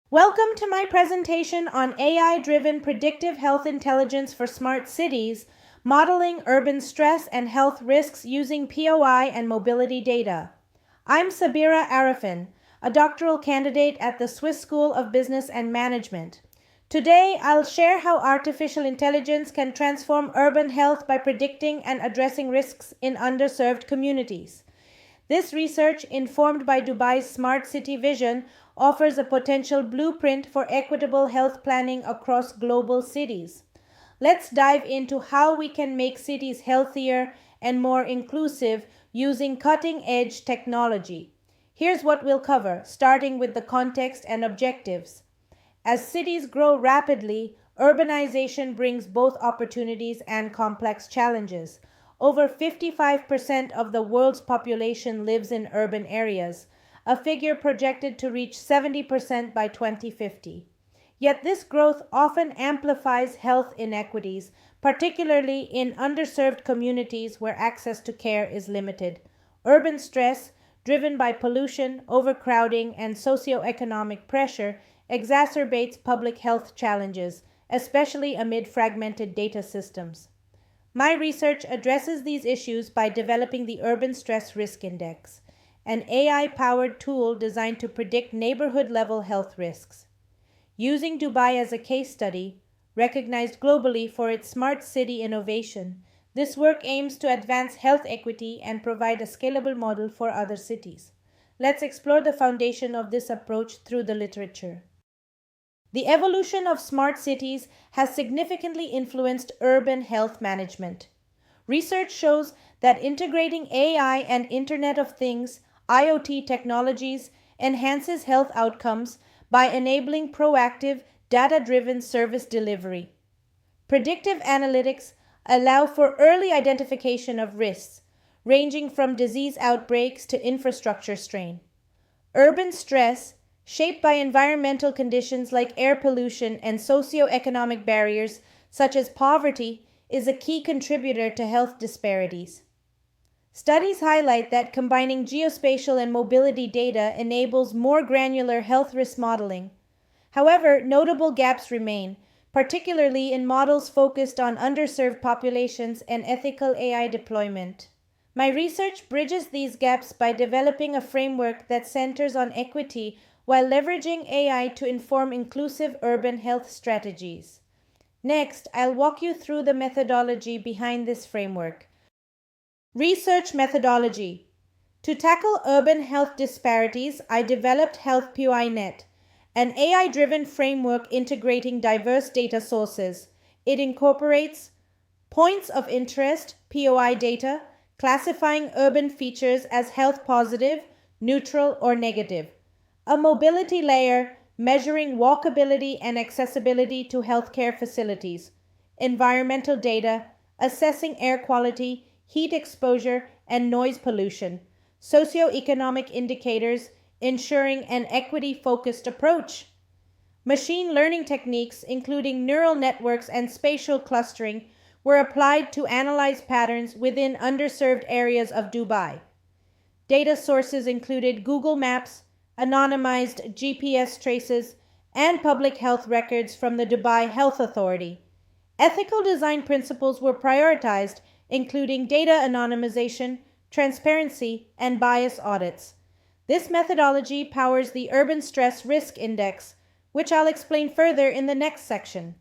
Welcome to my presentation on AI-driven predictive health intelligence for smart cities, modeling urban stress and health risks using POI and mobility data. I'm Sabira Arefin, a doctoral candidate at the Swiss School of Business and Management. Today, I'll share how artificial intelligence can transform urban health by predicting and addressing risks in underserved communities. This research, informed by Dubai's Smart City Vision, offers a potential blueprint for equitable health planning across global cities. Let's dive into how we can make cities healthier and more inclusive using cutting-edge technology. Here's what we'll cover, starting with the context and objectives. As cities grow rapidly, urbanization brings both opportunities and complex challenges. Over 55% of the world's population lives in urban areas, a figure projected to reach 70% by 2050. Yet this growth often amplifies health inequities, particularly in underserved communities where access to care is limited. Urban stress, driven by pollution, overcrowding, and socioeconomic pressure, exacerbates public health challenges, especially amid fragmented data systems. My research addresses these issues by developing the Urban Stress Risk Index, an AI-powered tool designed to predict neighborhood-level health risks. Using Dubai as a case study, recognized globally for its smart city innovation, this work aims to advance health equity and provide a scalable model for other cities. Let's explore the foundation of this approach through the literature. The evolution of smart cities has significantly influenced urban health management. Research shows that integrating AI and Internet of Things (IoT) technologies enhances health outcomes by enabling proactive, data-driven service delivery. Predictive analytics allow for early identification of risks, ranging from disease outbreaks to infrastructure strain. Urban stress, shaped by environmental conditions like air pollution and socioeconomic barriers such as poverty, is a key contributor to health disparities. Studies highlight that combining geospatial and mobility data enables more granular health risk modeling. However, notable gaps remain, particularly in models focused on underserved populations and ethical AI deployment. My research bridges these gaps by developing a framework that centers on equity while leveraging AI to inform inclusive urban health strategies. Next, I'll walk you through the methodology behind this framework. Research methodology. To tackle urban health disparities, I developed HealthPOI-Net, an AI-driven framework integrating diverse data sources. It incorporates points of interest, POI data, classifying urban features as health positive, neutral, or negative. A mobility layer measuring walkability and accessibility to healthcare facilities. Environmental data assessing air quality, heat exposure, and noise pollution. Socioeconomic indicators ensuring an equity-focused approach. Machine learning techniques, including neural networks and spatial clustering, were applied to analyze patterns within underserved areas of Dubai. Data sources included Google Maps, anonymized GPS traces, and public health records from the Dubai Health Authority. Ethical design principles were prioritized, including data anonymization, transparency, and bias audits. This methodology powers the Urban Stress Risk Index, which I'll explain further in the next section.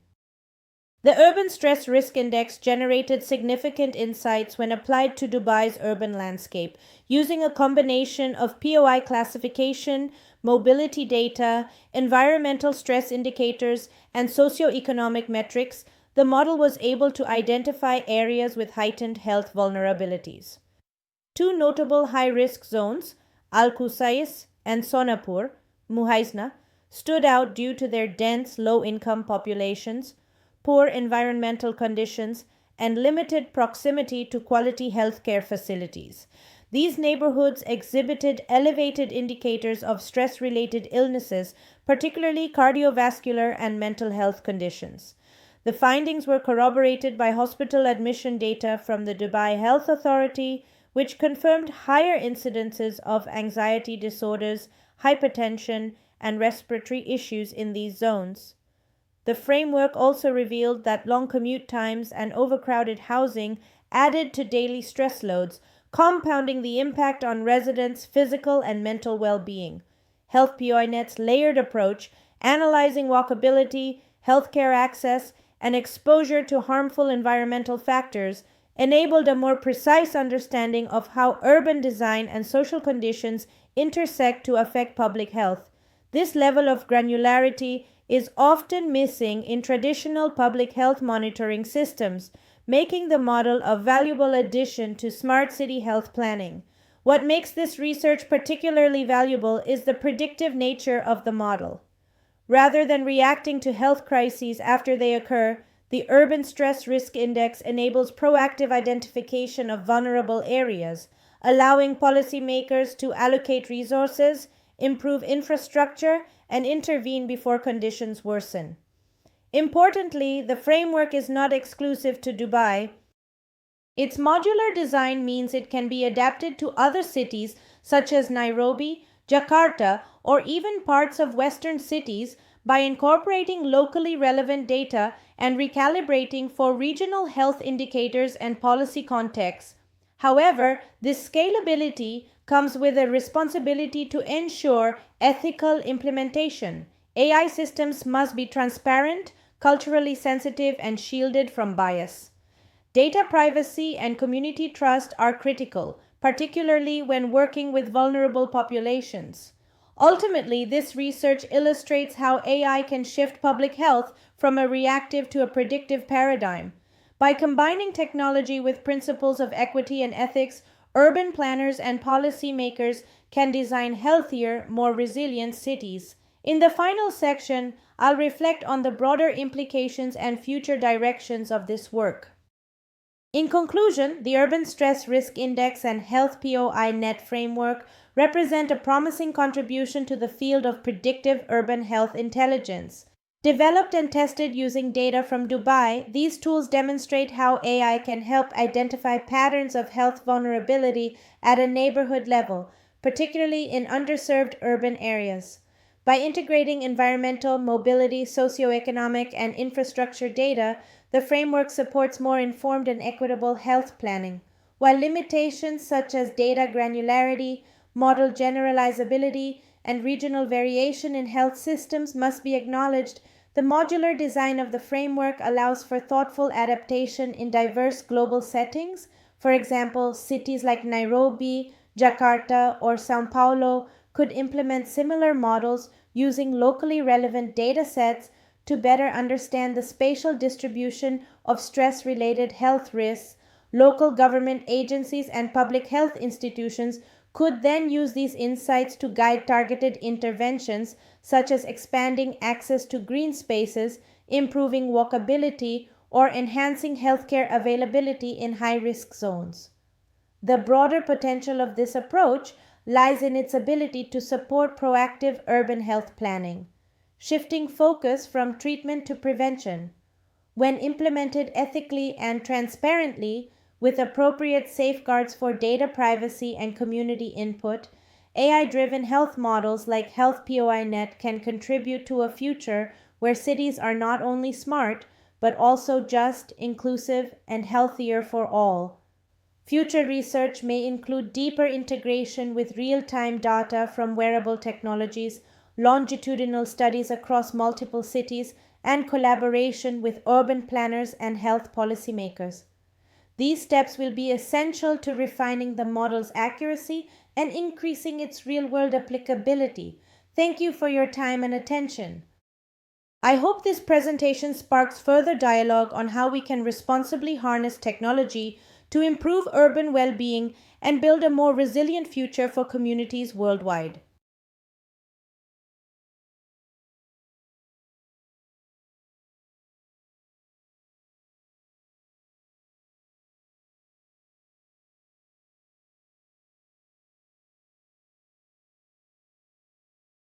The Urban Stress Risk Index generated significant insights when applied to Dubai's urban landscape. Using a combination of POI classification, mobility data, environmental stress indicators, and socioeconomic metrics, the model was able to identify areas with heightened health vulnerabilities. Two notable high-risk zones, Al Qusais and Sonapur, Muhaisna, stood out due to their dense, low-income populations, poor environmental conditions, and limited proximity to quality healthcare facilities. These neighborhoods exhibited elevated indicators of stress-related illnesses, particularly cardiovascular and mental health conditions. The findings were corroborated by hospital admission data from the Dubai Health Authority, which confirmed higher incidences of anxiety disorders, hypertension, and respiratory issues in these zones. The framework also revealed that long commute times and overcrowded housing added to daily stress loads, compounding the impact on residents' physical and mental well-being. HealthPOI-Net's layered approach, analyzing walkability, healthcare access, and exposure to harmful environmental factors, enabled a more precise understanding of how urban design and social conditions intersect to affect public health. This level of granularity is often missing in traditional public health monitoring systems, making the model a valuable addition to smart city health planning. What makes this research particularly valuable is the predictive nature of the model. Rather than reacting to health crises after they occur, the Urban Stress Risk Index enables proactive identification of vulnerable areas, allowing policymakers to allocate resources, improve infrastructure, and intervene before conditions worsen. Importantly, the framework is not exclusive to Dubai. Its modular design means it can be adapted to other cities such as Nairobi, Jakarta, or even parts of Western cities by incorporating locally relevant data and recalibrating for regional health indicators and policy contexts. However, this scalability comes with a responsibility to ensure ethical implementation. AI systems must be transparent, culturally sensitive, and shielded from bias. Data privacy and community trust are critical, particularly when working with vulnerable populations. Ultimately, this research illustrates how AI can shift public health from a reactive to a predictive paradigm. By combining technology with principles of equity and ethics, urban planners and policymakers can design healthier, more resilient cities. In the final section, I'll reflect on the broader implications and future directions of this work. In conclusion, the Urban Stress Risk Index and HealthPOI-Net framework represent a promising contribution to the field of predictive urban health intelligence. Developed and tested using data from Dubai, these tools demonstrate how AI can help identify patterns of health vulnerability at a neighborhood level, particularly in underserved urban areas. By integrating environmental, mobility, socioeconomic, and infrastructure data, the framework supports more informed and equitable health planning. While limitations such as data granularity, model generalizability, and regional variation in health systems must be acknowledged, the modular design of the framework allows for thoughtful adaptation in diverse global settings. For example, cities like Nairobi, Jakarta, or Sao Paulo could implement similar models using locally relevant data sets to better understand the spatial distribution of stress-related health risks. Local government agencies and public health institutions could then use these insights to guide targeted interventions such as expanding access to green spaces, improving walkability, or enhancing healthcare availability in high-risk zones. The broader potential of this approach lies in its ability to support proactive urban health planning, shifting focus from treatment to prevention. When implemented ethically and transparently, with appropriate safeguards for data privacy and community input, AI-driven health models like HealthPOI-Net can contribute to a future where cities are not only smart, but also just, inclusive, and healthier for all. Future research may include deeper integration with real-time data from wearable technologies, longitudinal studies across multiple cities, and collaboration with urban planners and health policymakers. These steps will be essential to refining the model's accuracy and increasing its real-world applicability. Thank you for your time and attention. I hope this presentation sparks further dialogue on how we can responsibly harness technology to improve urban well-being and build a more resilient future for communities worldwide.